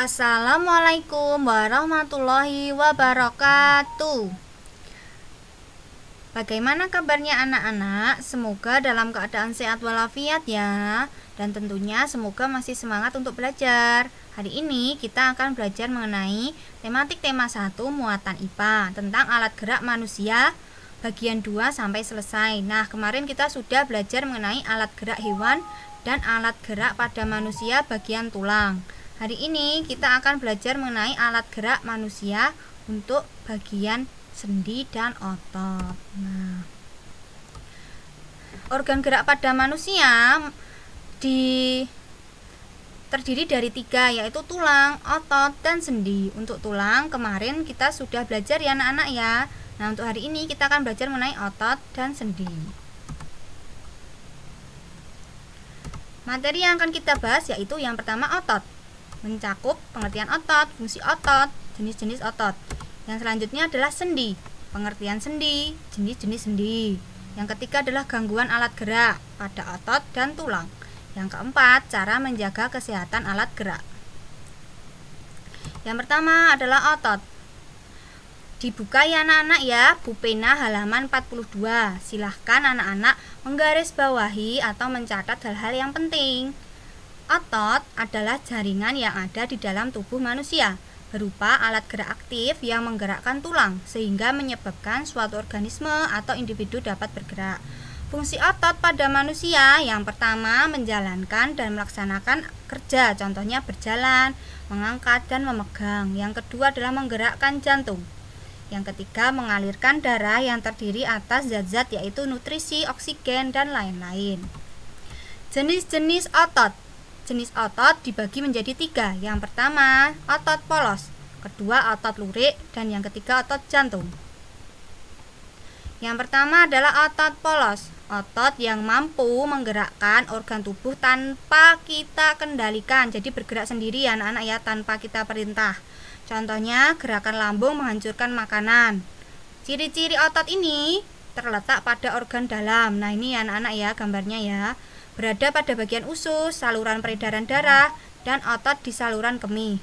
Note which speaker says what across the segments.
Speaker 1: Assalamualaikum warahmatullahi wabarakatuh. Bagaimana kabarnya anak-anak? Semoga dalam keadaan sehat walafiat ya. Dan tentunya semoga masih semangat untuk belajar. Hari ini kita akan belajar mengenai tematik tema 1 muatan IPA tentang alat gerak manusia bagian 2 sampai selesai. Nah, kemarin kita sudah belajar mengenai alat gerak hewan dan alat gerak pada manusia bagian tulang. Hari ini kita akan belajar mengenai alat gerak manusia untuk bagian sendi dan otot. Nah, organ gerak pada manusia terdiri dari 3, yaitu tulang, otot, dan sendi. Untuk tulang kemarin kita sudah belajar ya anak-anak ya. Nah, untuk hari ini kita akan belajar mengenai otot dan sendi. Materi yang akan kita bahas yaitu yang pertama otot. Mencakup pengertian otot, fungsi otot, jenis-jenis otot. Yang selanjutnya adalah sendi, pengertian sendi, jenis-jenis sendi. Yang ketiga adalah gangguan alat gerak pada otot dan tulang. Yang keempat, cara menjaga kesehatan alat gerak. Yang pertama adalah otot. Dibuka ya anak-anak ya, Bu Pena halaman 42. Silahkan anak-anak menggarisbawahi atau mencatat hal-hal yang penting. Otot adalah jaringan yang ada di dalam tubuh manusia, berupa alat gerak aktif yang menggerakkan tulang, sehingga menyebabkan suatu organisme atau individu dapat bergerak. Fungsi otot pada manusia yang pertama menjalankan dan melaksanakan kerja, contohnya berjalan, mengangkat, dan memegang. Yang kedua adalah menggerakkan jantung. Yang ketiga mengalirkan darah yang terdiri atas zat-zat yaitu nutrisi, oksigen, dan lain-lain. Jenis-jenis otot. Jenis otot dibagi menjadi 3. Yang pertama otot polos, kedua otot lurik, dan yang ketiga otot jantung. Yang pertama adalah otot polos, otot yang mampu menggerakkan organ tubuh tanpa kita kendalikan, jadi bergerak sendiri ya anak-anak ya, tanpa kita perintah. Contohnya gerakan lambung menghancurkan makanan. Ciri-ciri otot ini terletak pada organ dalam. Nah, ini ya anak-anak ya gambarnya ya. Berada pada bagian usus, saluran peredaran darah, dan otot di saluran kemih.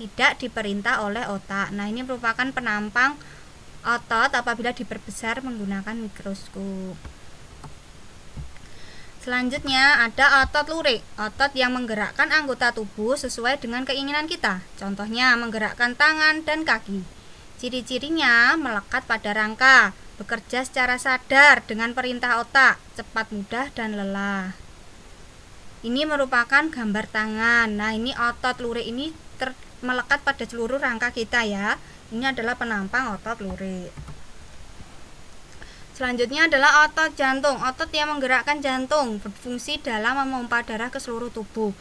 Speaker 1: Tidak diperintah oleh otak. Nah, ini merupakan penampang otot apabila diperbesar menggunakan mikroskop. Selanjutnya ada otot lurik, otot yang menggerakkan anggota tubuh sesuai dengan keinginan kita. Contohnya menggerakkan tangan dan kaki. Ciri-cirinya melekat pada rangka, bekerja secara sadar dengan perintah otak, cepat, mudah, dan lelah. Ini merupakan gambar tangan. Nah, ini otot lurik ini melekat pada seluruh rangka kita ya. Ini adalah penampang otot lurik. Selanjutnya adalah otot jantung. Otot yang menggerakkan jantung, berfungsi dalam memompa darah ke seluruh tubuh.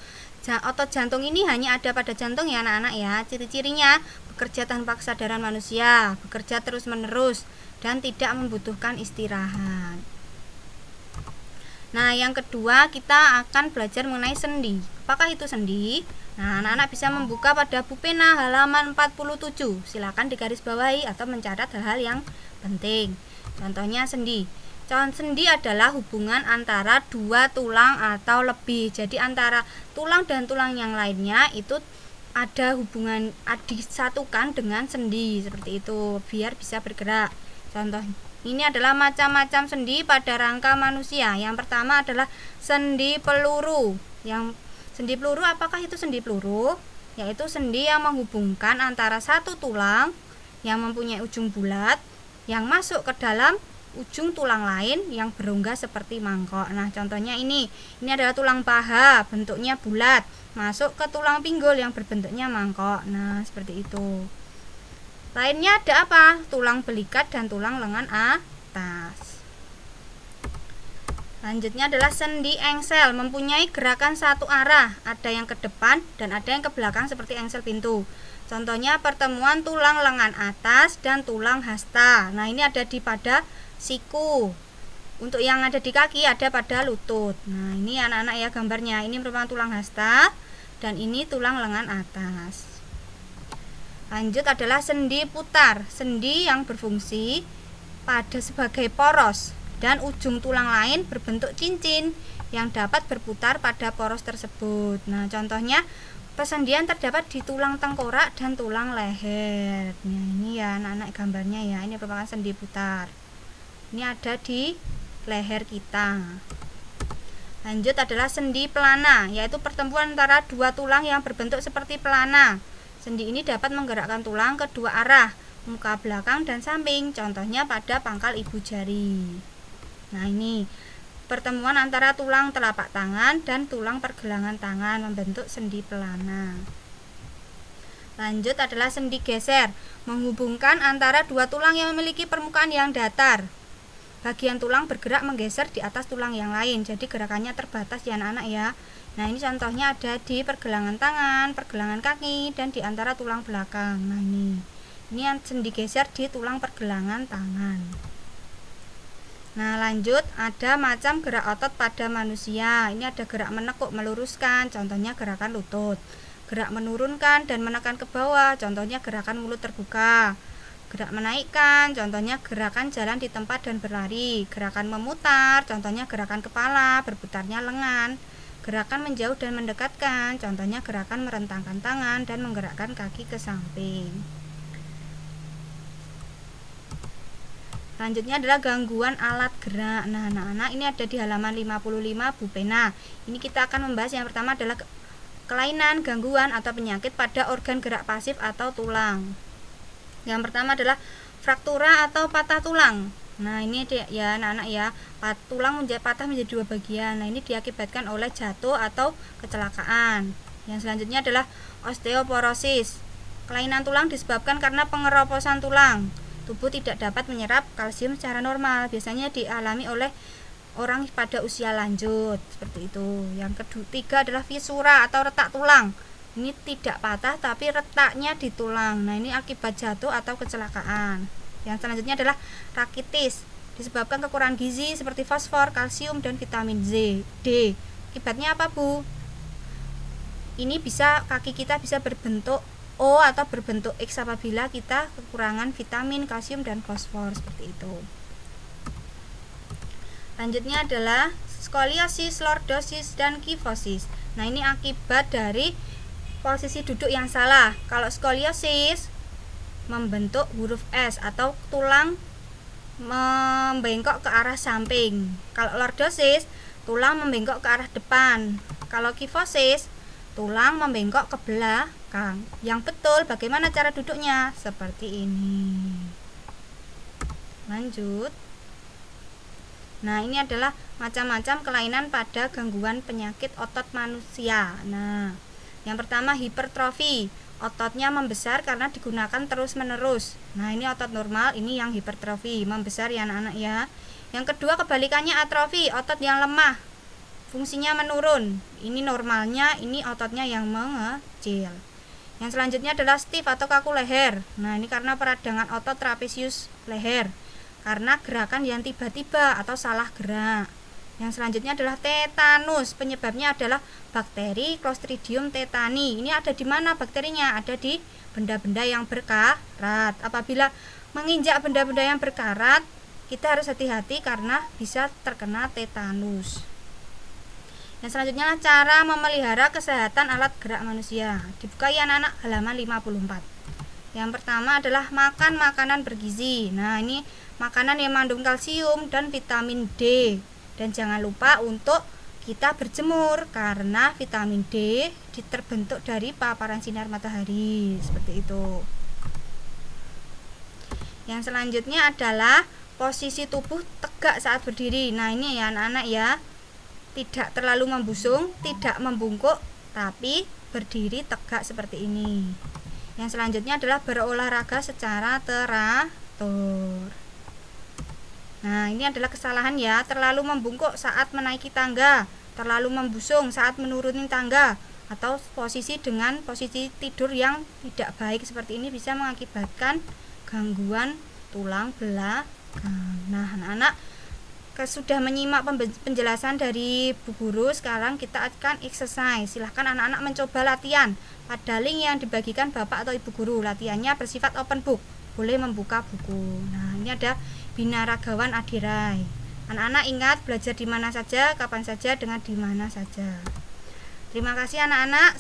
Speaker 1: Otot jantung ini hanya ada pada jantung ya anak-anak ya. Ciri-cirinya bekerja tanpa kesadaran manusia, bekerja terus-menerus, dan tidak membutuhkan istirahat. Nah, yang kedua kita akan belajar mengenai sendi. Apakah itu sendi? Nah, anak-anak bisa membuka pada Bu Pena halaman 47. Silakan digarisbawahi atau mencatat hal-hal yang penting. Contohnya sendi. Contoh sendi adalah hubungan antara dua tulang atau lebih. Jadi antara tulang dan tulang yang lainnya itu ada hubungan, disatukan dengan sendi seperti itu biar bisa bergerak. Contoh ini adalah macam-macam sendi pada rangka manusia. Yang pertama adalah sendi peluru. Yang sendi peluru, apakah itu sendi peluru? Yaitu sendi yang menghubungkan antara satu tulang yang mempunyai ujung bulat yang masuk ke dalam ujung tulang lain yang berongga seperti mangkok. Nah, contohnya ini adalah tulang paha, bentuknya bulat, masuk ke tulang pinggul yang berbentuknya mangkok. Nah, seperti itu. Lainnya ada apa? Tulang belikat dan tulang lengan atas. Selanjutnya adalah sendi engsel, mempunyai gerakan satu arah, ada yang ke depan dan ada yang ke belakang seperti engsel pintu. Contohnya pertemuan tulang lengan atas dan tulang hasta. Nah, ini ada pada siku. Untuk yang ada di kaki ada pada lutut. Nah, ini anak-anak ya gambarnya. Ini merupakan tulang hasta dan ini tulang lengan atas. Lanjut adalah sendi putar, sendi yang berfungsi pada sebagai poros dan ujung tulang lain berbentuk cincin yang dapat berputar pada poros tersebut. Nah, contohnya Persendian terdapat di tulang tengkorak dan tulang leher. Nah, ini ya anak-anak gambarnya ya. Ini merupakan sendi putar. Ini ada di leher kita. Lanjut adalah sendi pelana, yaitu pertemuan antara dua tulang yang berbentuk seperti pelana. Sendi ini dapat menggerakkan tulang ke dua arah, muka belakang dan samping. Contohnya pada pangkal ibu jari. Nah, ini pertemuan antara tulang telapak tangan dan tulang pergelangan tangan membentuk sendi pelana. Lanjut adalah sendi geser, menghubungkan antara dua tulang yang memiliki permukaan yang datar. Bagian tulang bergerak menggeser di atas tulang yang lain, jadi gerakannya terbatas ya anak-anak ya. Nah, ini contohnya ada di pergelangan tangan, pergelangan kaki, dan di antara tulang belakang. Nah, ini yang sendi geser di tulang pergelangan tangan. Nah, lanjut ada macam gerak otot pada manusia. Ini ada gerak menekuk meluruskan, contohnya gerakan lutut. Gerak menurunkan dan menekan ke bawah, contohnya gerakan mulut terbuka. Gerak menaikkan, contohnya gerakan jalan di tempat dan berlari. Gerakan memutar, contohnya gerakan kepala, berputarnya lengan. Gerakan menjauh dan mendekatkan, contohnya gerakan merentangkan tangan dan menggerakkan kaki ke samping. Selanjutnya adalah gangguan alat gerak. Nah, anak-anak ini ada di halaman 55 Bu Pena. Ini kita akan membahas yang pertama adalah kelainan, gangguan atau penyakit pada organ gerak pasif atau tulang. Yang pertama adalah fraktura atau patah tulang. Nah, ini ya anak-anak ya, tulang patah menjadi dua bagian. Nah, ini diakibatkan oleh jatuh atau kecelakaan. Yang selanjutnya adalah osteoporosis. Kelainan tulang disebabkan karena pengeroposan tulang. Tubuh tidak dapat menyerap kalsium secara normal, biasanya dialami oleh orang pada usia lanjut seperti itu. Yang ketiga adalah fisura atau retak tulang. Ini tidak patah tapi retaknya di tulang. Nah, ini akibat jatuh atau kecelakaan. Yang selanjutnya adalah rakitis, disebabkan kekurangan gizi seperti fosfor, kalsium, dan vitamin D. Akibatnya apa, Bu? Ini kaki kita bisa berbentuk O atau berbentuk X apabila kita kekurangan vitamin, kalsium, dan fosfor seperti itu. Lanjutnya adalah skoliosis, lordosis, dan kifosis. Nah, ini akibat dari posisi duduk yang salah. Kalau skoliosis membentuk huruf S atau tulang membengkok ke arah samping. Kalau lordosis, tulang membengkok ke arah depan. Kalau kifosis, tulang membengkok ke belakang. Yang betul bagaimana cara duduknya? Seperti ini. Lanjut. Nah, ini adalah macam-macam kelainan pada gangguan penyakit otot manusia. Nah, yang pertama hipertrofi. Ototnya membesar karena digunakan terus-menerus. Nah, ini otot normal, ini yang hipertrofi, membesar ya anak-anak ya. Yang kedua kebalikannya atrofi, otot yang lemah, fungsinya menurun. Ini normalnya, ini ototnya yang mengecil. Yang selanjutnya adalah stiff atau kaku leher. Nah, ini karena peradangan otot trapesius leher, karena gerakan yang tiba-tiba atau salah gerak. Yang selanjutnya adalah tetanus. Penyebabnya adalah bakteri Clostridium tetani. Ini ada di mana bakterinya? Ada di benda-benda yang berkarat. Apabila menginjak benda-benda yang berkarat, kita harus hati-hati karena bisa terkena tetanus. Yang selanjutnya adalah cara memelihara kesehatan alat gerak manusia. Dibuka ya anak-anak halaman 54. Yang pertama adalah makan makanan bergizi. Nah, ini makanan yang mengandung kalsium dan vitamin D. Dan jangan lupa untuk kita berjemur karena vitamin D terbentuk dari paparan sinar matahari. Seperti itu. Yang selanjutnya adalah posisi tubuh tegak saat berdiri. Nah, ini ya anak-anak ya. Tidak terlalu membusung, tidak membungkuk, tapi berdiri tegak seperti ini. Yang selanjutnya adalah berolahraga secara teratur. Nah, ini adalah kesalahan ya, terlalu membungkuk saat menaiki tangga, terlalu membusung saat menuruni tangga, atau posisi dengan posisi tidur yang tidak baik seperti ini bisa mengakibatkan gangguan tulang belakang. Nah, anak-anak sudah menyimak penjelasan dari Bu Guru, sekarang kita akan exercise. Silahkan anak-anak mencoba latihan pada link yang dibagikan Bapak atau Ibu Guru. Latihannya bersifat open book, boleh membuka buku. Nah, ini ada Binaragawan Adirai. Anak-anak ingat belajar di mana saja, kapan saja, dengan di mana saja. Terima kasih anak-anak.